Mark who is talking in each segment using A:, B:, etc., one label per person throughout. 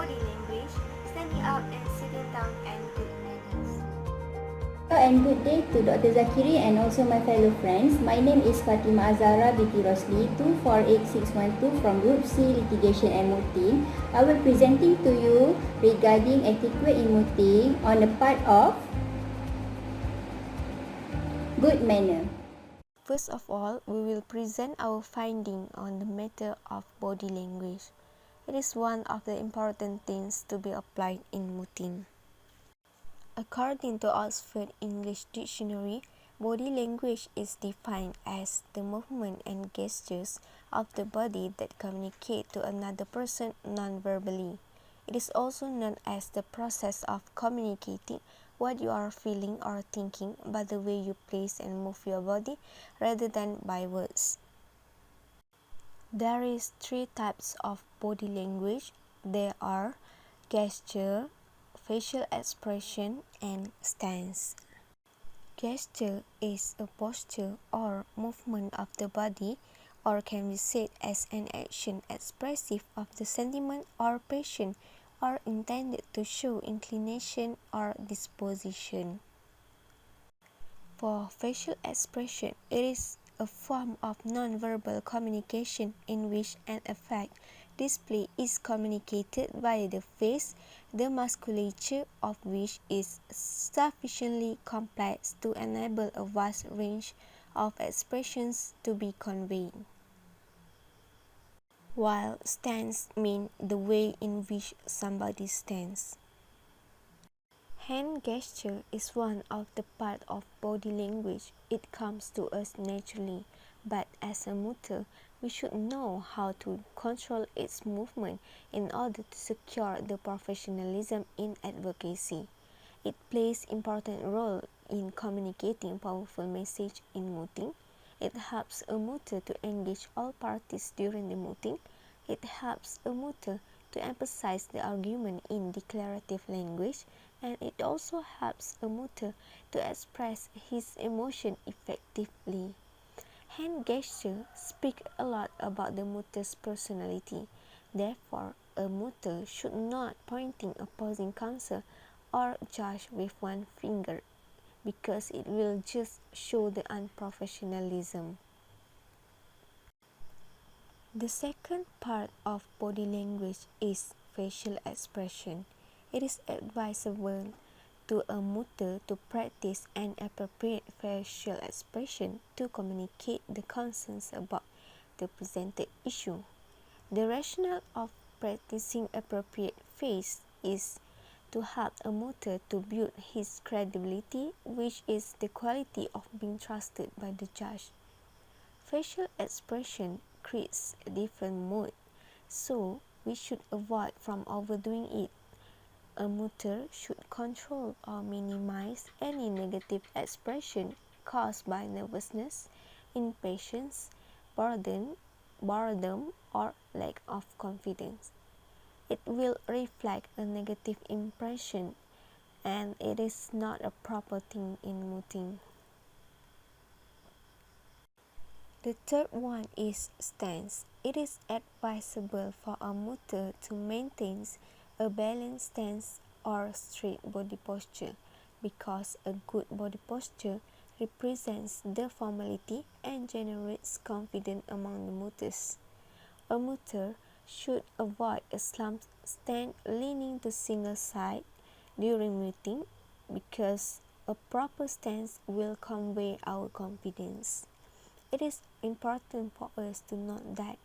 A: body language, standing up and sitting down, and good manners.
B: Hello and good day to Dr. Zakiri and also my fellow friends. My name is FAATHIMA AZZAHRA binti ROSLI 248612 from Group C Litigation and Mooting. I will be presenting to you regarding etiquette in mooting on the part of good manner.
C: First of all, we will present our finding on the matter of body language. It is one of the important things to be applied in mooting. According to Oxford English Dictionary, body language is defined as the movement and gestures of the body that communicate to another person non-verbally. It is also known as the process of communicating what you are feeling or thinking by the way you place and move your body rather than by words. There is 3 types of body language. They are gesture, facial expression, and stance. Gesture is a posture or movement of the body, or can be said as an action expressive of the sentiment or passion, or intended to show inclination or disposition. For facial expression, it is a form of non-verbal communication in which an effect display is communicated via the face, the musculature of which is sufficiently complex to enable a vast range of expressions to be conveyed. While stance means the way in which somebody stands. Hand gesture is one of the parts of body language. It comes to us naturally, but as a mooter, we should know how to control its movement in order to secure the professionalism in advocacy. It plays important role in communicating powerful message in mooting. It helps a mooter to engage all parties during the mooting. It helps a mooter to emphasize the argument in declarative language, and it also helps a mooter to express his emotion effectively. Hand gesture speak a lot about the mooter's personality. Therefore, a mooter should not pointing opposing counsel or judge with one finger, because it will just show the unprofessionalism. The second part of body language is facial expression. It is advisable to a mooter to practice an appropriate facial expression to communicate the concerns about the presented issue. The rationale of practicing appropriate face is to help a mooter to build his credibility, which is the quality of being trusted by the judge. Facial expression creates a different mood, so we should avoid from overdoing it. A mooter should control or minimize any negative expression caused by nervousness, impatience, boredom, or lack of confidence. It will reflect a negative impression, and it is not a proper thing in mooting. The third one is stance. It is advisable for a mooter to maintain a balanced stance or straight body posture, because a good body posture represents the formality and generates confidence among the mooters. A mooter should avoid a slumped stand leaning to single side during mooting, because a proper stance will convey our confidence. It is important for us to note that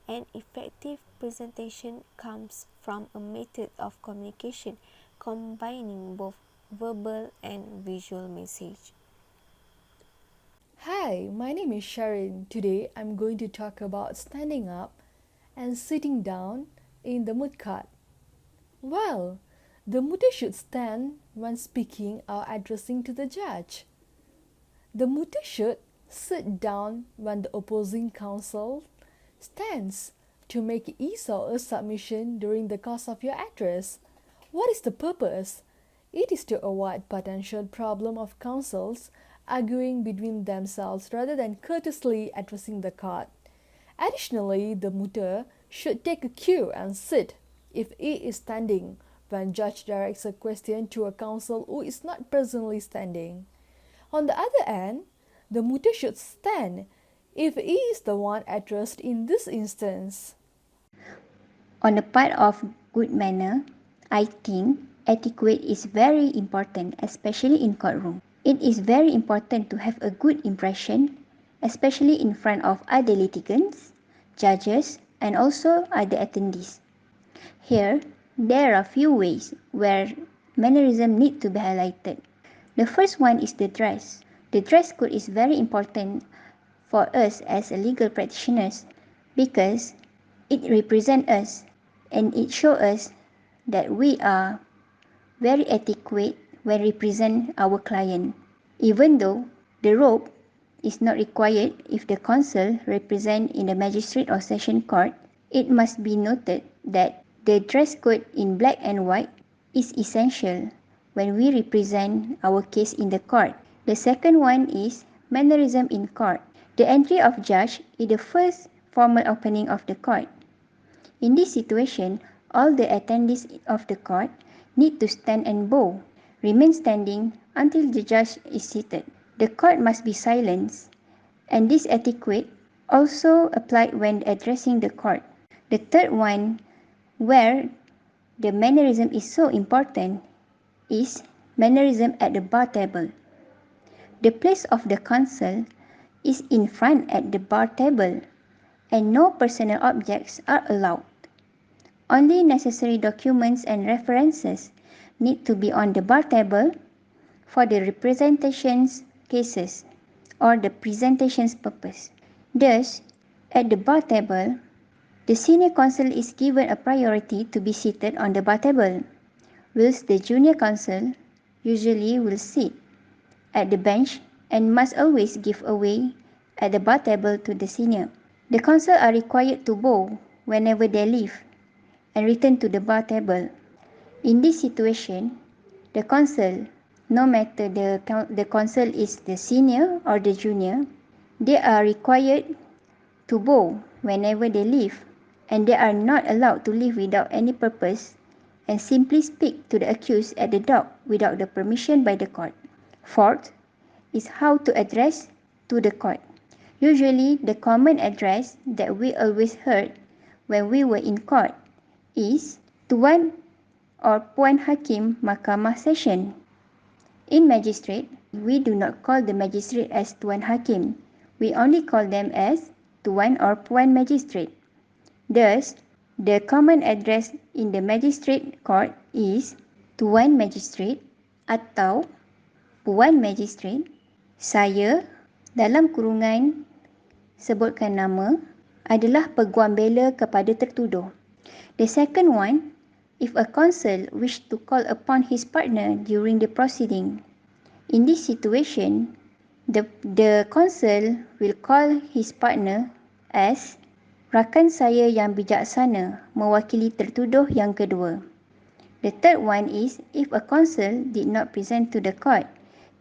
C: an effective presentation comes from a method of communication combining both verbal and visual message.
D: Hi, my name is SHAREN. Today I'm going to talk about standing up and sitting down in the moot court. Well, the mooter should stand when speaking or addressing to the judge. The mooter should sit down when the opposing counsel stands to make ease or a submission during the course of your address. What is the purpose? It is to avoid potential problem of counsels arguing between themselves rather than courteously addressing the court. Additionally, the mooter should take a cue and sit if he is standing when judge directs a question to a counsel who is not presently standing. On the other hand, the muti should stand if he is the one addressed in this instance.
B: On the part of good manner, I think etiquette is very important, especially in courtroom. It is very important to have a good impression, especially in front of other litigants, judges, and also other attendees. Here, there are few ways where mannerism need to be highlighted. The first one is the dress. The dress code is very important for us as a legal practitioners because it represents us and it shows us that we are very adequate when represent our client. Even though the robe is not required if the counsel represent in the magistrate or session court, it must be noted that the dress code in black and white is essential when we represent our case in the court. The second one is mannerism in court. The entry of judge is the first formal opening of the court. In this situation, all the attendees of the court need to stand and bow, remain standing until the judge is seated. The court must be silenced, and this etiquette also applied when addressing the court. The third one, where the mannerism is so important, is mannerism at the bar table. The place of the counsel is in front at the bar table, and no personal objects are allowed. Only necessary documents and references need to be on the bar table for the representations cases or the presentation's purpose. Thus, at the bar table, the senior counsel is given a priority to be seated on the bar table, whilst the junior counsel usually will sit at the bench and must always give away at the bar table to the senior. The counsel are required to bow whenever they leave and return to the bar table. In this situation, the counsel, no matter the counsel is the senior or the junior, they are required to bow whenever they leave, and they are not allowed to leave without any purpose and simply speak to the accused at the dock without the permission by the court. Fourth is how to address to the court. Usually, the common address that we always heard when we were in court is Tuan or Puan Hakim Mahkamah Session. In magistrate, we do not call the magistrate as Tuan Hakim. We only call them as Tuan or Puan Magistrate. Thus, the common address in the magistrate court is Tuan Magistrate atau Puan Magistrate. Saya, dalam kurungan sebutkan nama, adalah peguam bela kepada tertuduh. The second one, if a counsel wish to call upon his partner during the proceeding. In this situation, the counsel will call his partner as rakan saya yang bijaksana mewakili tertuduh yang kedua. The third one is if a counsel did not present to the court.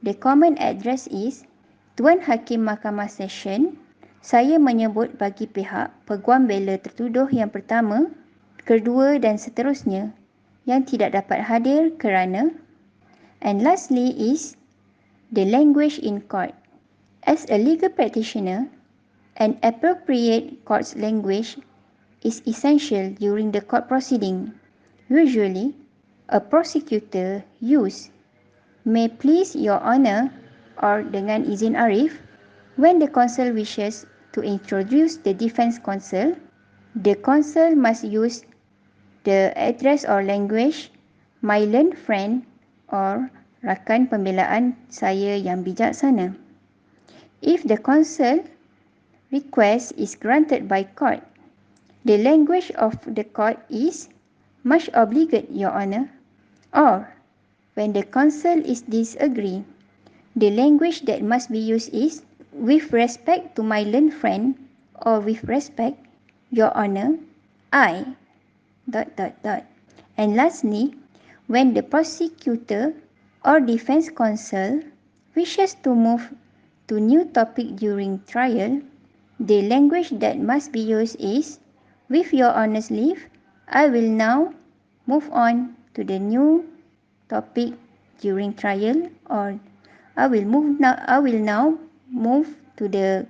B: The common address is Tuan Hakim Mahkamah Session. Saya menyebut bagi pihak peguam bela tertuduh yang pertama, kedua dan seterusnya yang tidak dapat hadir kerana. And lastly is the language in court. As a legal practitioner, an appropriate court's language is essential during the court proceeding. Usually, a prosecutor use "May please your honor" or dengan izin Arif when the counsel wishes to introduce the defense counsel. The counsel must use the address or language "My learned friend" or rakan pembelaan saya yang bijaksana. If the counsel request is granted by court, the language of the court is "Much obliged, Your Honor." Or, when the counsel is disagree, the language that must be used is "With respect to my learned friend" or "With respect, Your Honor, I... And lastly, when the prosecutor or defense counsel wishes to move to new topic during trial, the language that must be used is "With your honor's leave, I will now move on to the new topic during trial, or I will now move to the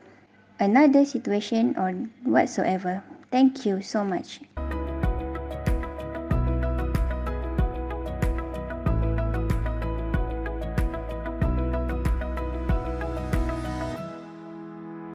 B: another situation or whatsoever. Thank you so much.